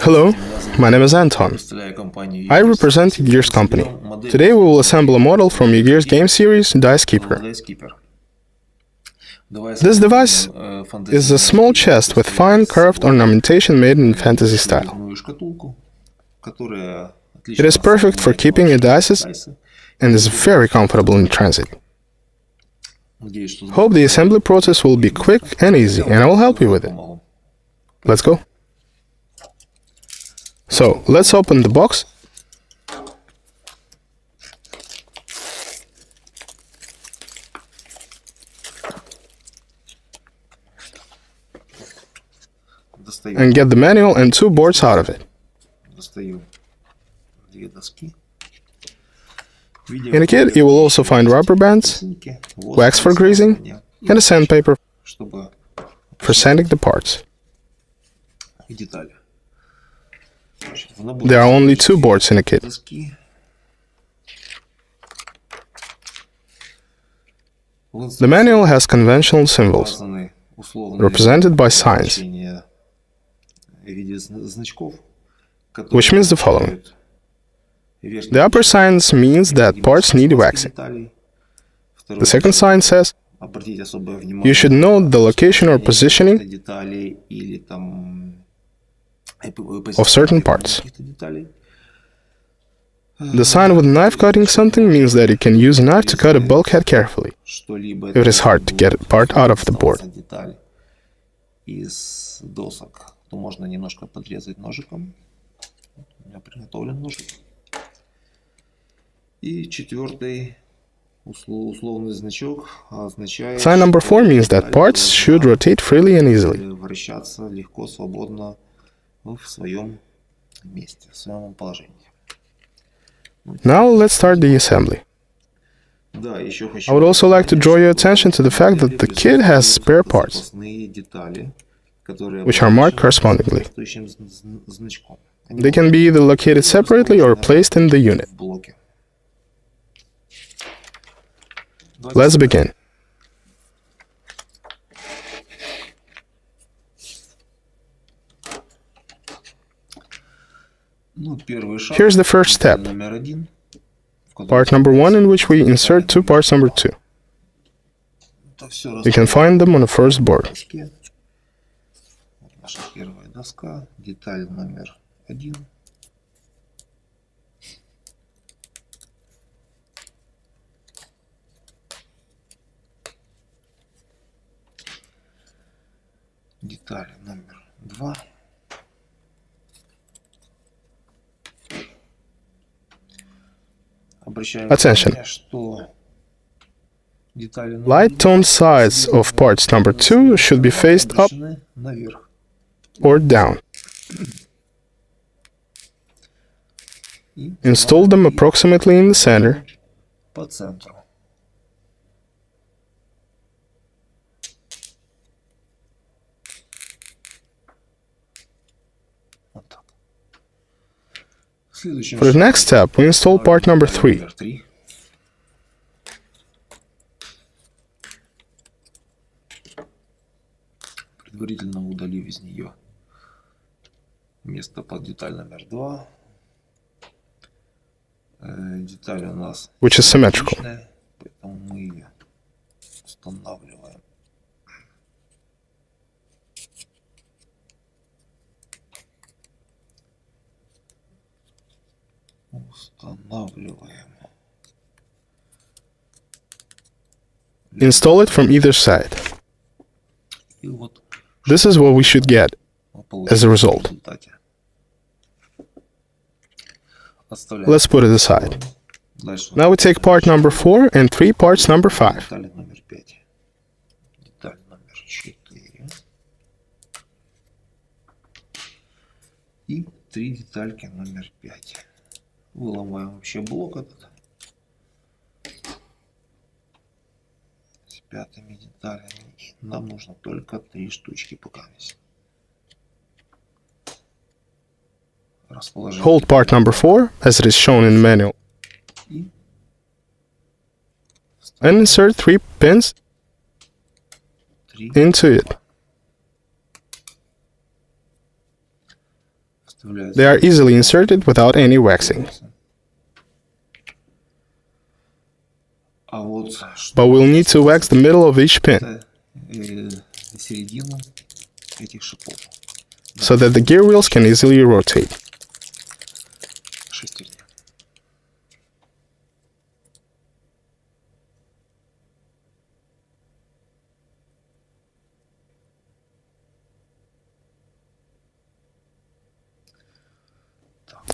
Hello, my name is Anton. I represent Ugears company. Today we will assemble a model from Ugears game series, Dice Keeper. This device is a small chest with fine curved ornamentation made in fantasy style. It is perfect for keeping your dices and is very comfortable in transit. Hope the assembly process will be quick and easy, and I will help you with it. Let's go. So, let's open the box. And get the manual and two boards out of it. In the kit, you will also find rubber bands, wax for greasing, and a sandpaper for sanding the parts. There are only two boards in the kit. The manual has conventional symbols, represented by signs, which means the following. The upper sign means that parts need waxing. The second sign says you should know the location or positioning of certain parts. The sign with knife cutting something means that you can use a knife to cut a bulkhead carefully, if it is hard to get a part out of the board. Sign number 4 means that parts should rotate freely and easily. Now let's start the assembly. I would also like to draw your attention to the fact that the kit has spare parts, which are marked correspondingly. They can be either located separately or placed in the unit. Let's begin. Here's the first step, part number 1, in which we insert two parts number 2. You can find them on the first board. Деталь номер 2. Attention! Light tone sides of parts number 2 should be faced up or down. Install them approximately in the center. For the next step, we install part number 3. Предварительно удалив из нее место под деталь номер 2. Деталь у нас which is symmetrical. Поэтому мы ее устанавливаем. Install it from either side. This is what we should get as a result. Let's put it aside. Now we take part number 4 and 3 parts number 5. И 3 детальки номер 5. Выломаем вообще блок этот с 5 деталями. И нам нужно только 3 штучки пока. Hold part number 4, as it is shown in the manual, and insert 3 pins into it. They are easily inserted without any waxing. But we'll need to wax the middle of each pin, so that the gear wheels can easily rotate.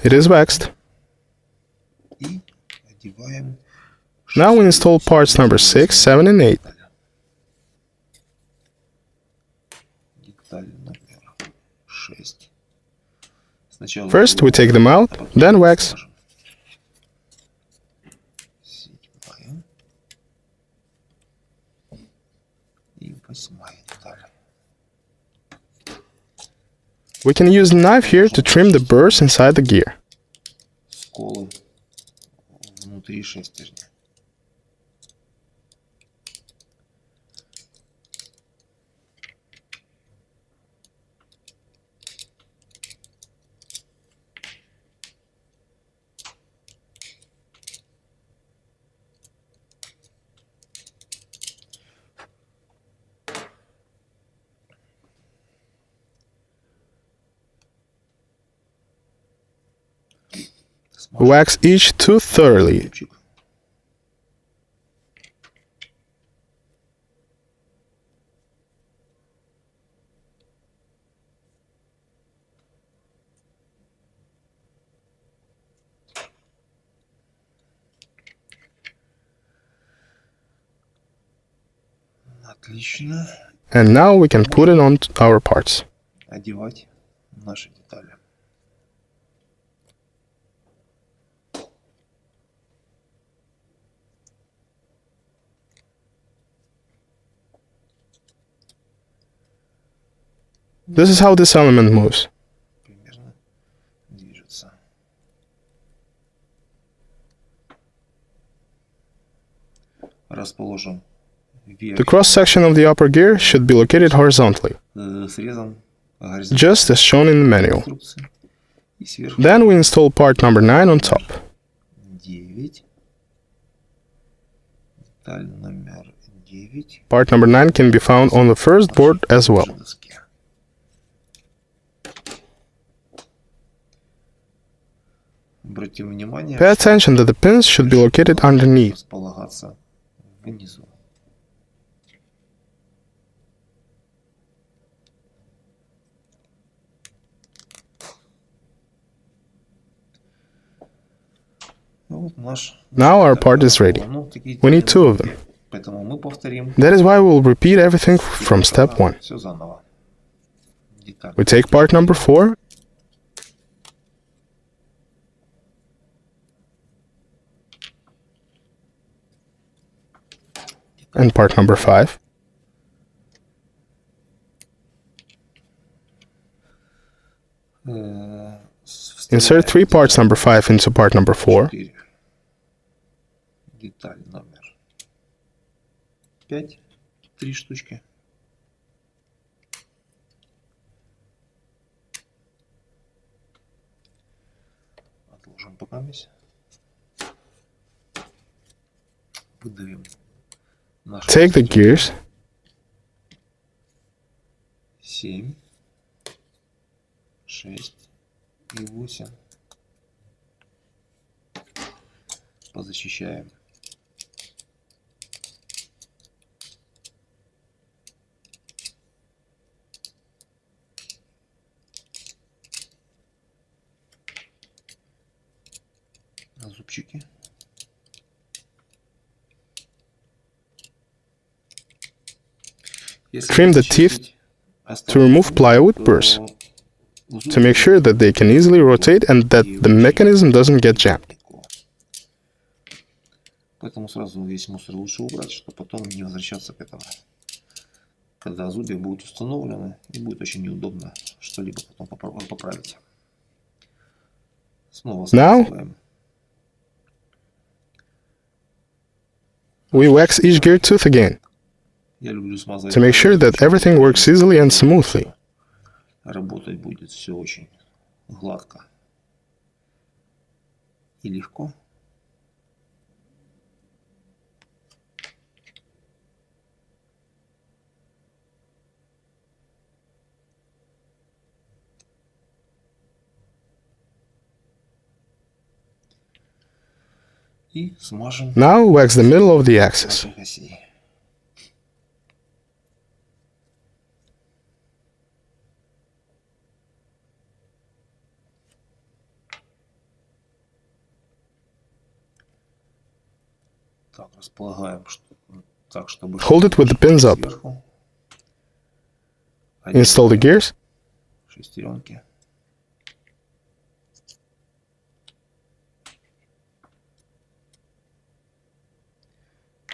It is waxed. Now we install parts number 6, 7 and 8. First we take them out, then wax. We can use the knife here to trim the burrs inside the gear. Wax each tooth thoroughly. And now we can put it on our parts. This is how this element moves. The cross-section of the upper gear should be located horizontally, just as shown in the manual. Then we install part number 9 on top. Part number 9 can be found on the first board as well. Pay attention that the pins should be located underneath. Now our part is ready. We need 2 of them. That is why we'll repeat everything from step 1. We take part number 4 and part number 5. Insert 3 parts number 5 into part number 4. Take the gears, 7, 6 и 8. Позащищаем. Зубчики. trim the teeth to remove plywood burrs, to make sure that they can easily rotate and that the mechanism doesn't get jammed. Поэтому сразу весь мусор лучше убрать, чтобы потом не возвращаться к этому. Когда зубья будут установлены, и будет очень неудобно что-либо потом поправить. Снова смазываем. We wax each gear tooth again, to make sure that everything works easily and smoothly. гладко и легко. И смажем Now wax the middle of the axis. наших осей. Так, располагаем так, чтобы Hold it with the pins up. сверху. Install the gears. Шестеренки.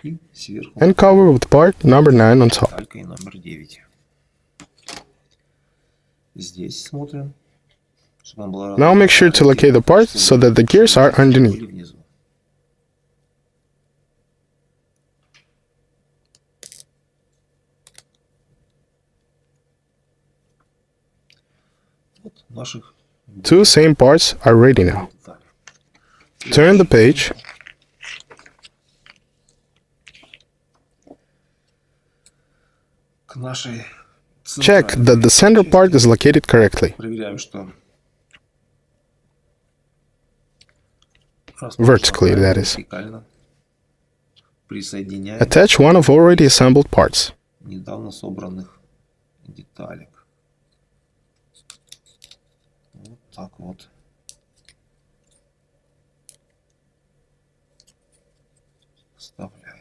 И сверху And cover with part number 9 on top. деталькой номер 9. Здесь смотрим, чтобы она была Now make sure to locate the part so that the gears are underneath. внизу. Вот наших Two same parts are ready now. деталей. Turn the page. К нашей Check центральной that the center part is located correctly. Проверяем, что Vertically, that is. вертикально. Присоединяем Attach one of already assembled parts. недавно собранных деталек. Вот так вот. Вставляем.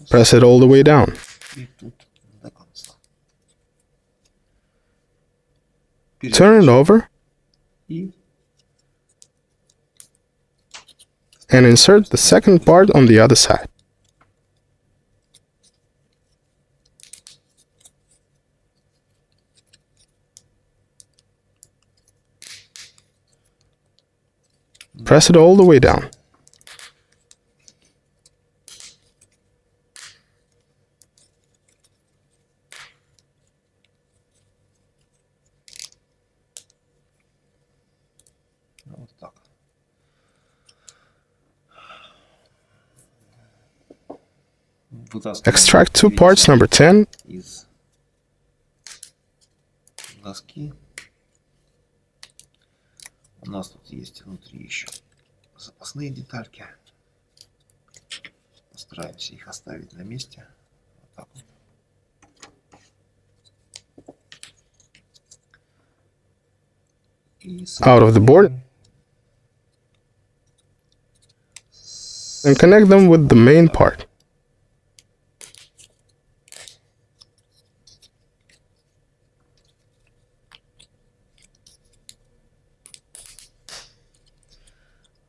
Press it all the way down. И тут до конца. Turn it over И and insert the second part on the other side. Press it all the way down. вот так. Вытаскиваем Extract two parts number 10 из доски. У нас тут есть внутри еще запасные детальки. Постараемся их оставить на месте. Вот так вот. И out of the board and connect them with the main part.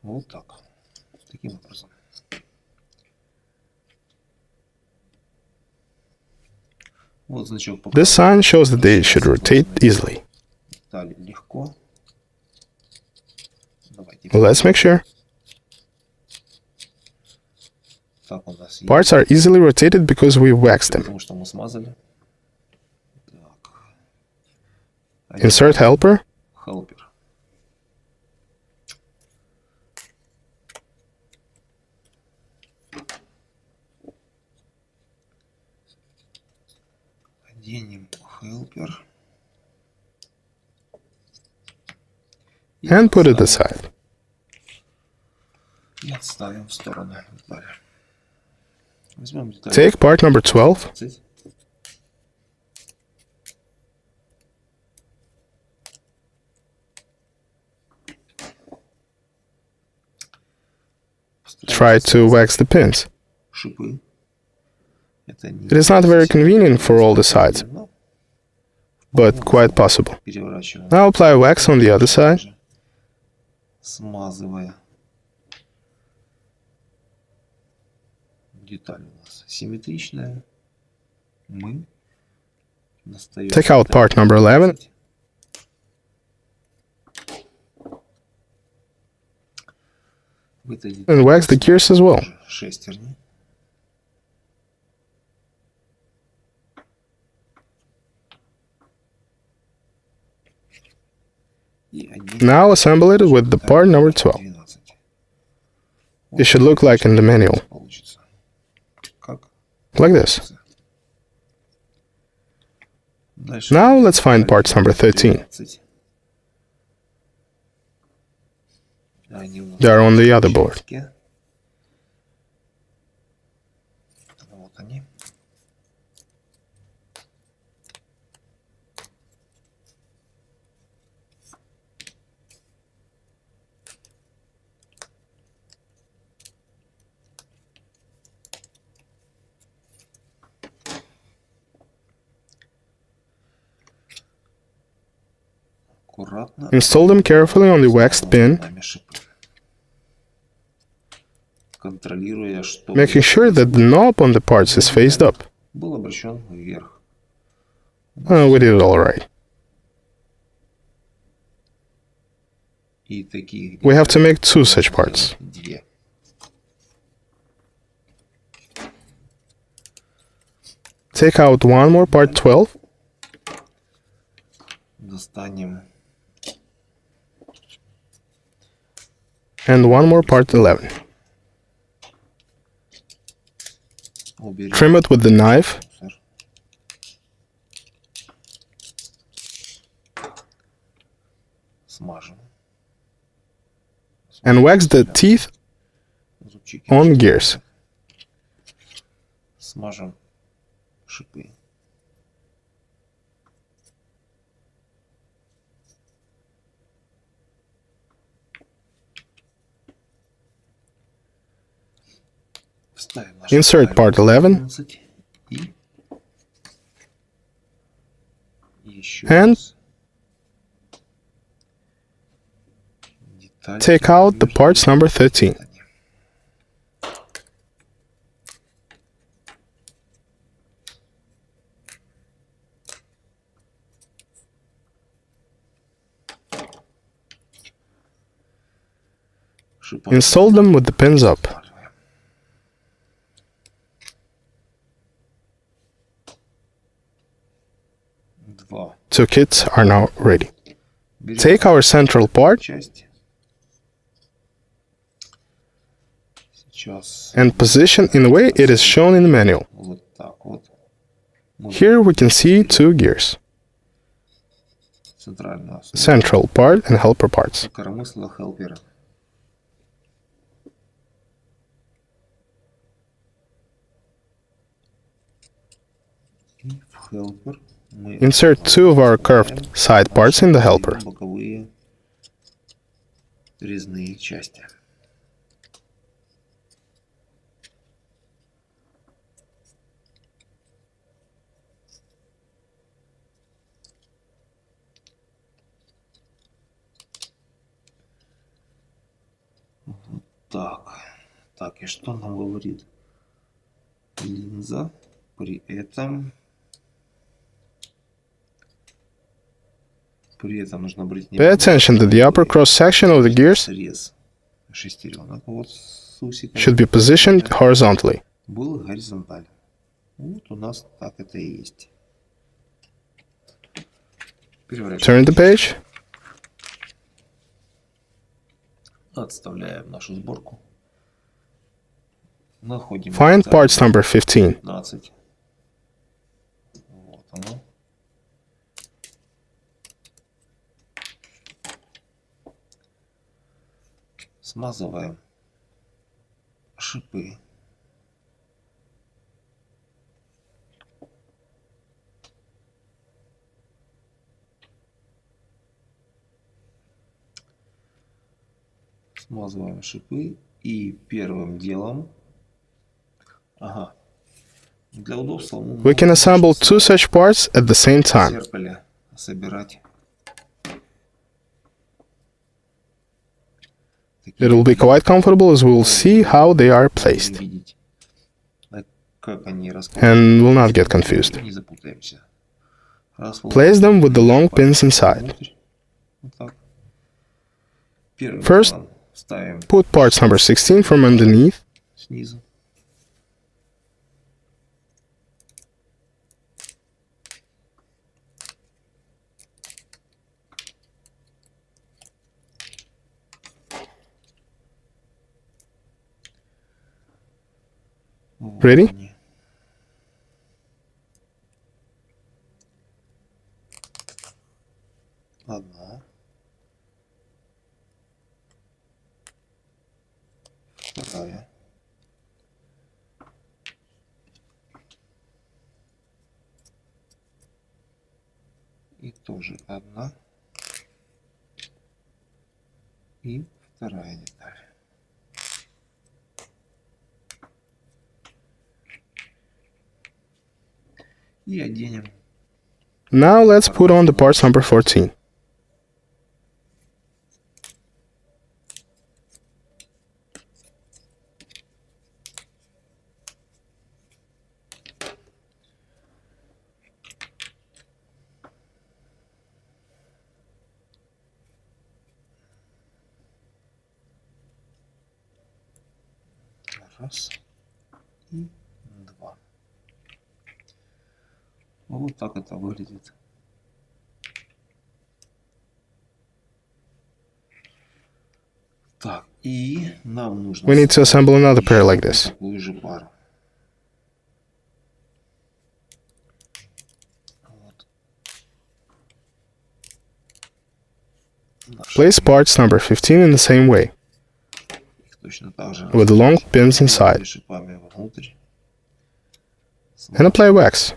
Вот так. Таким образом. Вот значок This sign shows that they should rotate easily. Детали легко. Давайте. Let's make sure. Так у нас есть. Parts are easily rotated because we waxed them. Потому что мы смазали. Так. Insert helper. Helper. Оденем helper. And put it aside. И отставим в сторону детали. Возьмем деталь. Take part number 12 20. Try to wax the pins. Шипы. Это не It is not very convenient for all the sides, но but quite possible. переворачиваем. Now apply wax on the other side. Смазывая Деталь у нас симметричная. Мы достаем. Take out part number 11 В этой and детали wax the gears as well. тоже шестерни. И один Now assemble it with the part number 12. 12. It should look like in the manual, Получится. Как? like this. Дальше Now let's find parts number 13. 13. Они у нас They are on the other board. участке. Вот они. Аккуратно. Install them carefully on the waxed pin, Нами шипы. Контролируя, чтобы making sure that the knob on the parts is faced up. был обращен вверх. We did it all right. И таких We have to make 2 such parts. две. Take out one more part 12 Достанем and one more part 11. уберем Trim it with the knife мусор. Смажем. and wax the teeth Зубчики. on gears. Смажем шипы. Вставим наш Insert part 11 и еще And раз. Деталь take out the parts number 13. Шипы Install them with the pins up. вставляем. Два. 2 kits are now ready. Берем Take our central part часть. Сейчас and position in the way it is shown in the manual. вот так вот. Мы Here we can see 2 gears, центральную основу central part and helper parts. коромысла хелпера. И в хелпер мы Insert 2 of our curved side parts in the helper. боковые резные части. Вот так. Так, и что нам говорит линза? При этом нужно брать Pay attention that the upper cross section of the gears срез шестеренок вот с усиками should be positioned horizontally. был горизонтально. Вот у нас так это и есть. Turn the page. Отставляем нашу сборку. Находим Find деталь parts number 15. 15. Вот оно. Смазываем шипы. Смазываем шипы и первым делом, для удобства мы We can assemble 2 such parts at the same в time. зеркале собирать. It will be quite comfortable as we will see how they are placed. Видеть and will not get confused. Не запутаемся. Place them with the long pins inside. First, put parts number 16 from underneath. Снизу. Ready? Одна. Вторая. И тоже одна. И вторая деталь. И оденем. Now let's put on the parts number 14. Раз. И два. Вот так это выглядит. Так, и нам нужно... We need to assemble another pair like this. Такую же пару. Вот. Place parts number 15 in the same way, Их точно так же with the long pins inside, шипами вовнутрь. and apply wax.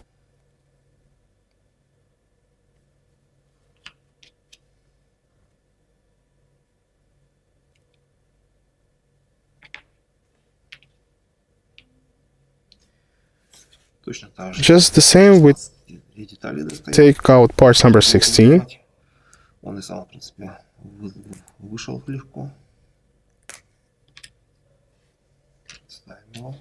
Точно так же. Just the same, we Две детали достаем. take out parts number 16, Он и сам, в принципе, вышел легко. Ставим его.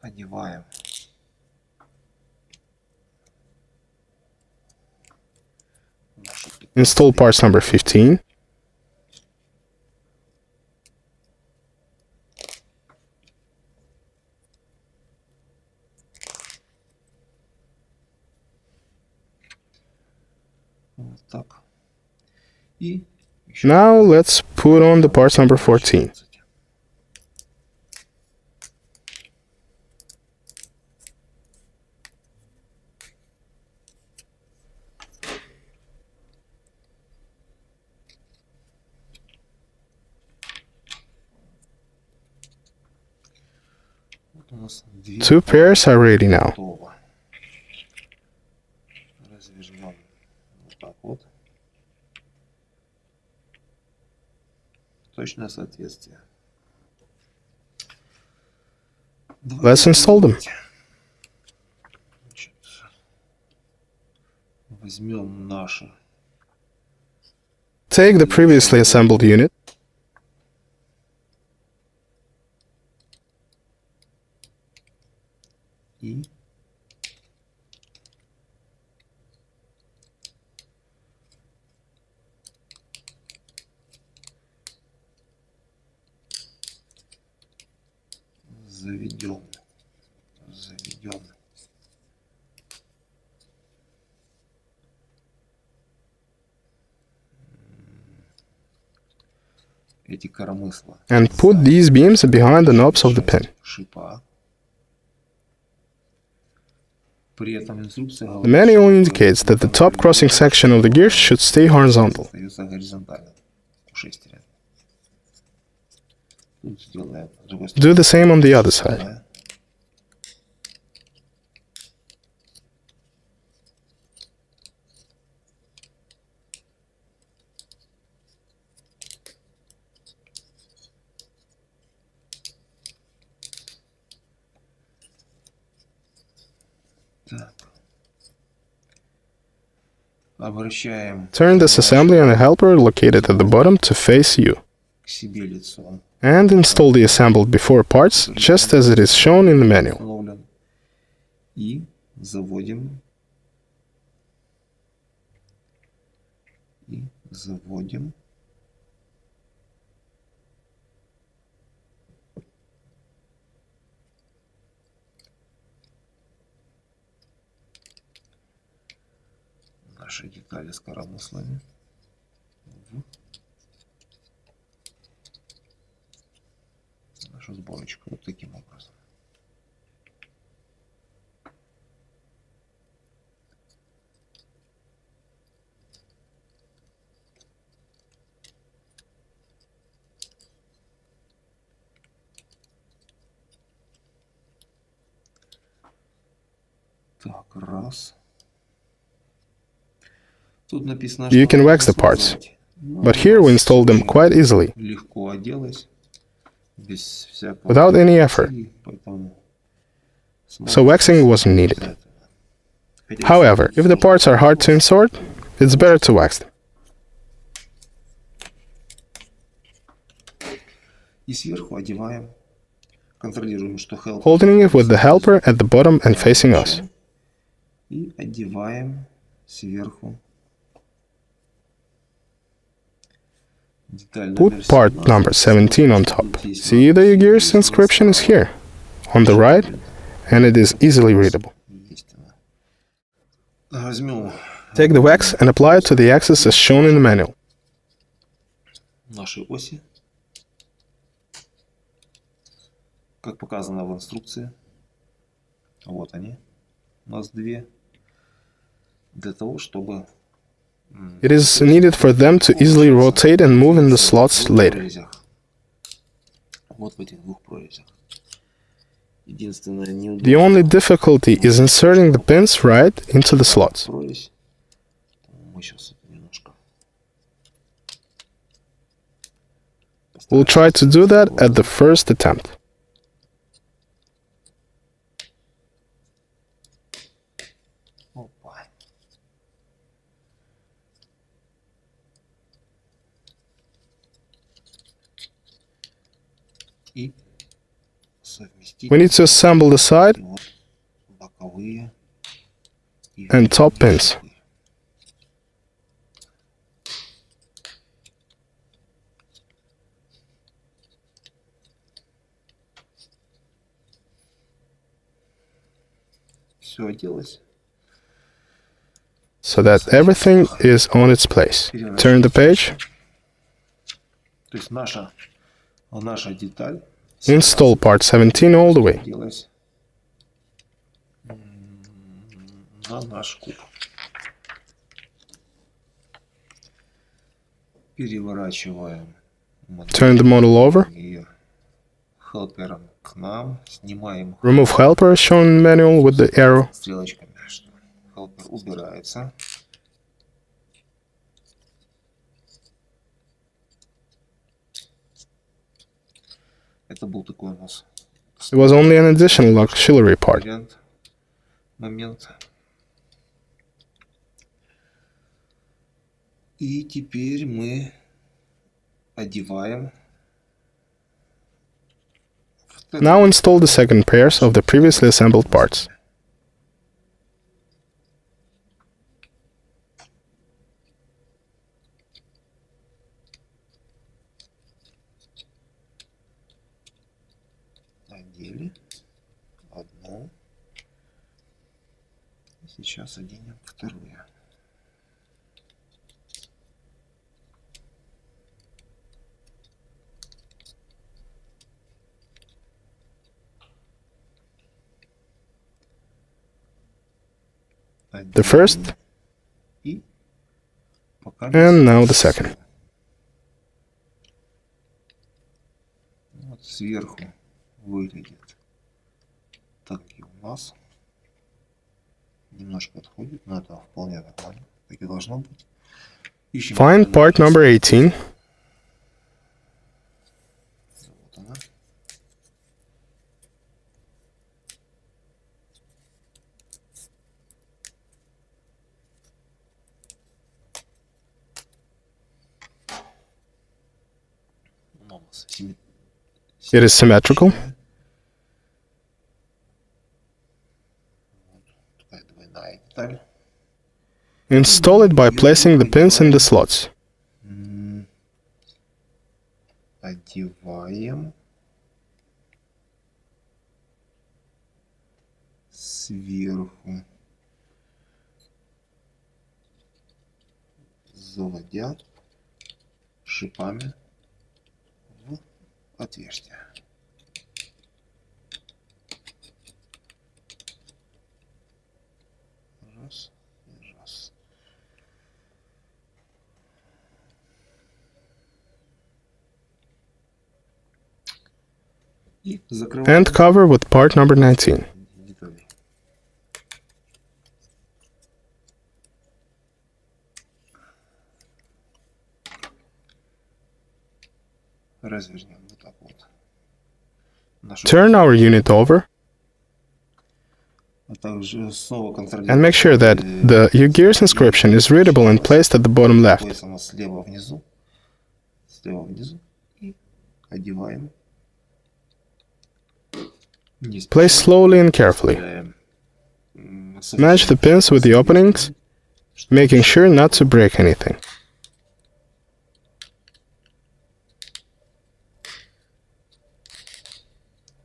Одеваем. install parts number 15, Вот так. И now let's put on the parts number 14. Вот у нас две Two pairs are ready now. готово. Развернем вот так вот. Точное соответствие. Let's install them. Значит, возьмем наши. Take the previously assembled unit, И заведем. Эти коромысла. and put these beams behind the knobs of the pin. Шипа. При этом инструкция The говорит, manual indicates that the top crossing section of the gears should stay horizontal. остается горизонтально у шестерен. Тут сделаем с другой Do the same on the other side. стороны. Так. Обращаем Turn this assembly on a helper located at the bottom to face you. к себе лицо. and install the assembled before parts just as it is shown in the manual. Установлен. И заводим. И заводим. Наши детали с коромыслами в нашу сборочку вот таким образом. Так, раз. Тут написано, You can wax the parts, but here we install them quite easily, легко оделась, без всякого without any effort, усилий, поэтому so waxing wasn't needed. Хотя However, if the parts are hard to insert, it's better to wax them. И сверху одеваем, контролируем, что helper, Holding it with the helper at the bottom and facing us. и одеваем сверху деталь Put номер part 17. number 17 on top. See, the Ugears inscription is here, on the right, and it is easily readable. Есть она. Возьмем Take the wax and apply it to the axis as shown in the manual. наши оси, как показано в инструкции. Вот они, у нас две, для того, чтобы It is needed for them to easily rotate and move in the slots later. прорезях. Вот в этих двух прорезях. Единственное The неудобство only difficulty is inserting the pins right into the slots. прорезь. Мы сейчас это немножко We'll try to do that at the first attempt. Опа. И совместить We need to assemble the side вот боковые и and top pins. все оделось. So that everything is on its place. Turn the page, То есть наша деталь install part 17 all the way. оделась на наш куб. Переворачиваем Turn the model over, модель хелпером к нам, снимаем remove helper as shown in the manual with the arrow, стрелочками, что хелпер убирается. Это был такой у нас it was only an additional auxiliary part. момент. И теперь мы одеваем Now install the second pairs of the previously assembled parts. одели одну. Сейчас оденем вторую. The first, И пока and now the second. вот сверху выглядит так и у нас. Немножко отходит, но это вполне нормально. Так и должно быть. Ищем Find part number 18, Вот она. It is symmetrical. Такая двойная деталь. Install it by placing the pins in the slots. Одеваем сверху, заводя шипами в отверстие. Раз и раз. И закрываем And cover with part number 19. детали. Развернем вот так вот. Нашу Turn our unit over а также снова and make sure that the Ugears inscription is readable and placed at the bottom left. находится у нас слева внизу и одеваем. Не Place спеша slowly and carefully. вставляем, Match the pins with the openings, making sure not to break anything.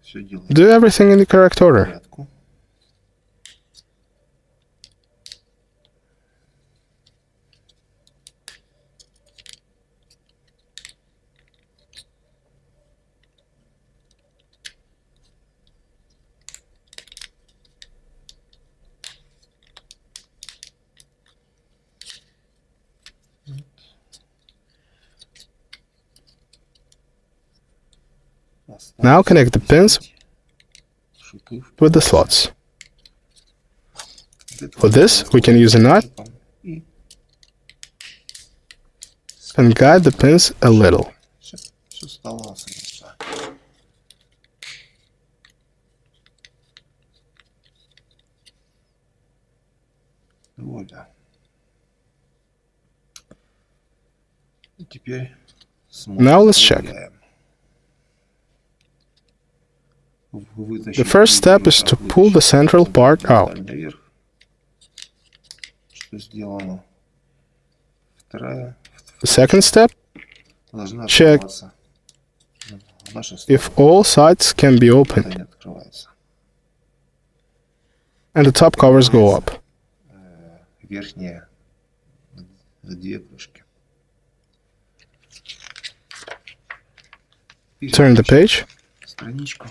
Все делаем Do everything in the correct по order. порядку. Now connect the pins Шипы with the slots. For this, we can use a knot и and guide the pins a little. все стало на свои места. Вуаля. И теперь Now let's check. проверяем. The first step is to pull the central part out. Наверх. Что сделано? Вторая The second step, должна check открываться. Наша if all sides can be opened не открывается. and the top covers go up. Верхняя две крышки. Turn the page. Страничку.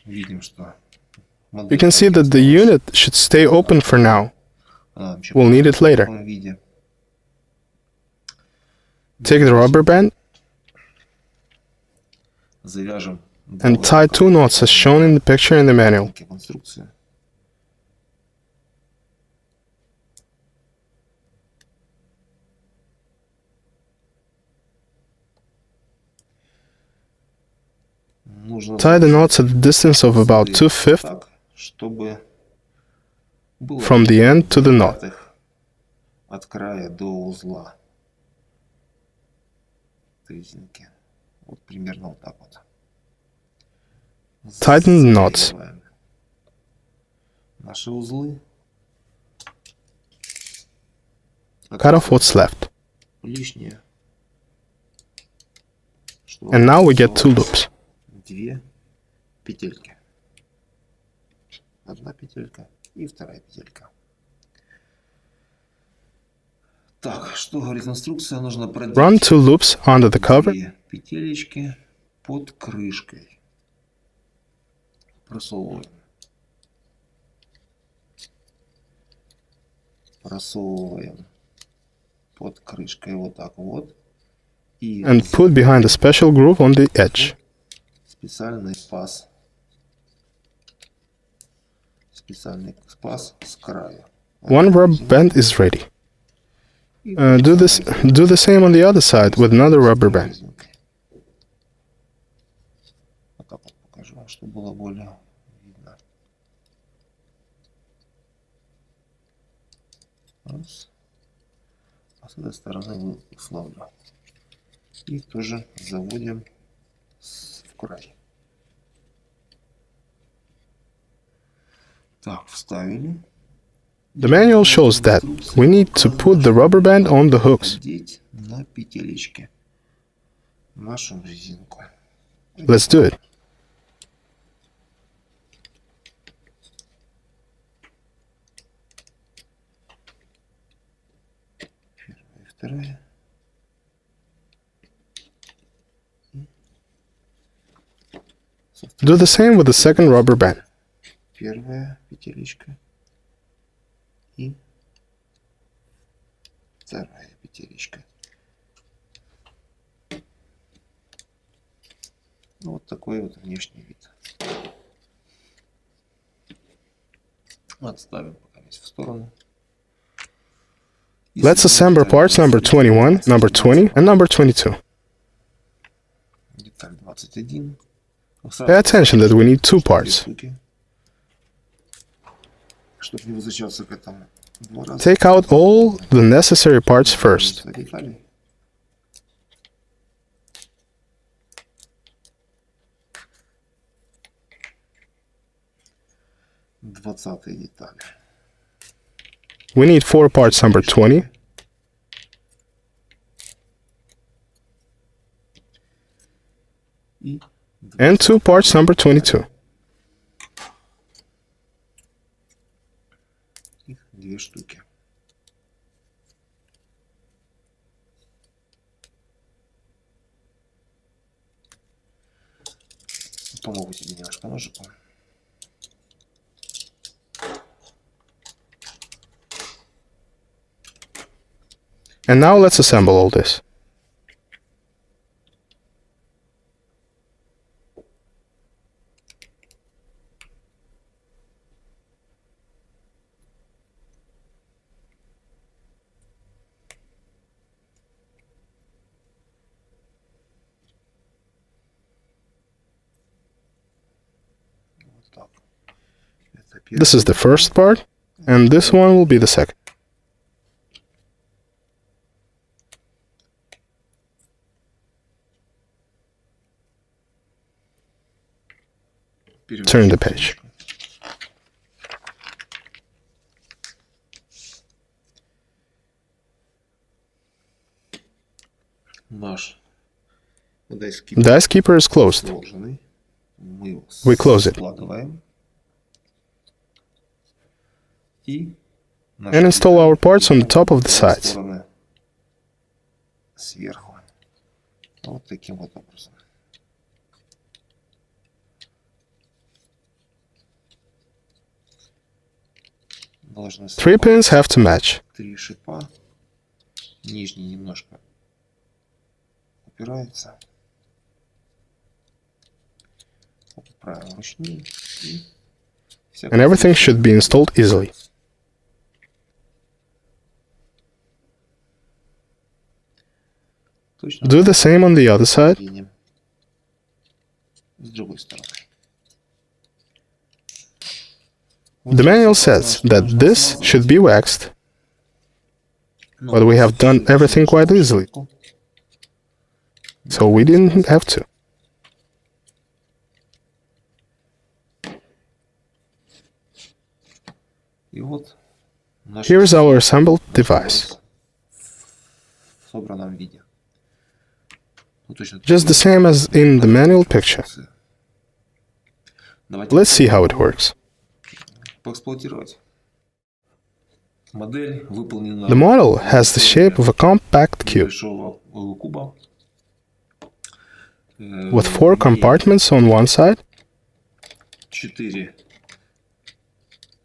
Видим, что You can see that the unit should stay open for now. We'll need it later. Take the rubber band Завяжем and tie 2 knots as shown in the picture in the manual. конструкцию. Нужно Tie the knots at a distance of about 2/5 так, чтобы было from the end to the knot. от края до узла резинки. Вот примерно вот так вот. Tighten the knots. Завязываем наши узлы. Cut off what's left. Лишнее. Чтобы And now we get 2 оставалось loops. две петельки. Одна петелька и вторая петелька. Так, что говорит инструкция? Нужно продеть Run 2 loops under the cover две петелечки под крышкой. Просовываем. Просовываем под крышкой вот так вот. И and put behind a special groove on the edge. специальный паз. Специальный паз с краю. One rubber band is ready. Do the same on the other side with another rubber band. Вот так вот покажу, чтобы было более видно. Раз. А с этой стороны выславлю. И тоже заводим в край. Так, вставили. The manual shows that we need to put the rubber band on the hooks. Одеть на петелечке нашу резинку. Let's do it. Первая и вторая. Do the same with the second rubber band. Первая петелечка и вторая петелечка. Ну, вот такой вот внешний вид. Отставим пока в сторону. Let's assemble parts number 21, number 20, and number 22. Деталь 21. Pay attention that we need two parts. Чтобы не возвращаться к этому два раза. Take out all the necessary parts first. Детали. Двадцатая деталь. We need four parts number 20, И and two parts number 22. их две штуки. Помогу себе немножко ножиком. And now let's assemble all this. Вот так. Это This is the first part, and this one will be the second. Turn the page. Наш дайскипер The ice keeper is closed. сложенный. Мы его We close it. складываем. И And install our parts on the top of the sides. стороны сверху. Вот таким вот образом. Должны Three pins have to match. три шипа. Нижний немножко упирается. Правильно, ручные. И And everything should be installed easily. Точно Do the same on the other side. двинем с другой стороны. The manual says that this should be waxed, but we have done everything quite easily, so we didn't have to. И вот наш Here is our assembled device, в собранном виде. Ну, точно just the same as in the manual picture. Давайте Let's see how it works. поэксплуатировать. Модель выполнена The model has the shape of a compact cube, большого куба. with four compartments on one side 4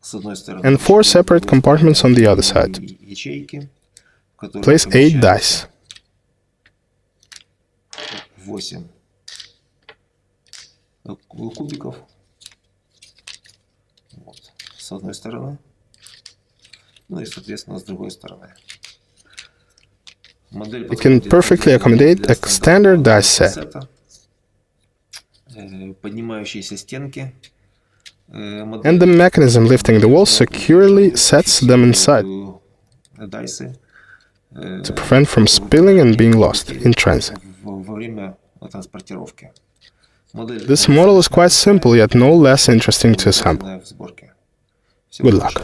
с одной стороны. and four separate compartments on the other side. Ячейки, в которые Place 8 помещаются dice. 8 кубиков. Вот, с одной стороны. Ну и, соответственно, с другой стороны. Модель It can perfectly accommodate a standard dice set. Поднимающиеся стенки. And the mechanism lifting the walls securely sets them inside Дайсы. to prevent from spilling and being lost in transit. Во время транспортировки. This model is quite simple, yet no less interesting to assemble. в сборке. Good luck.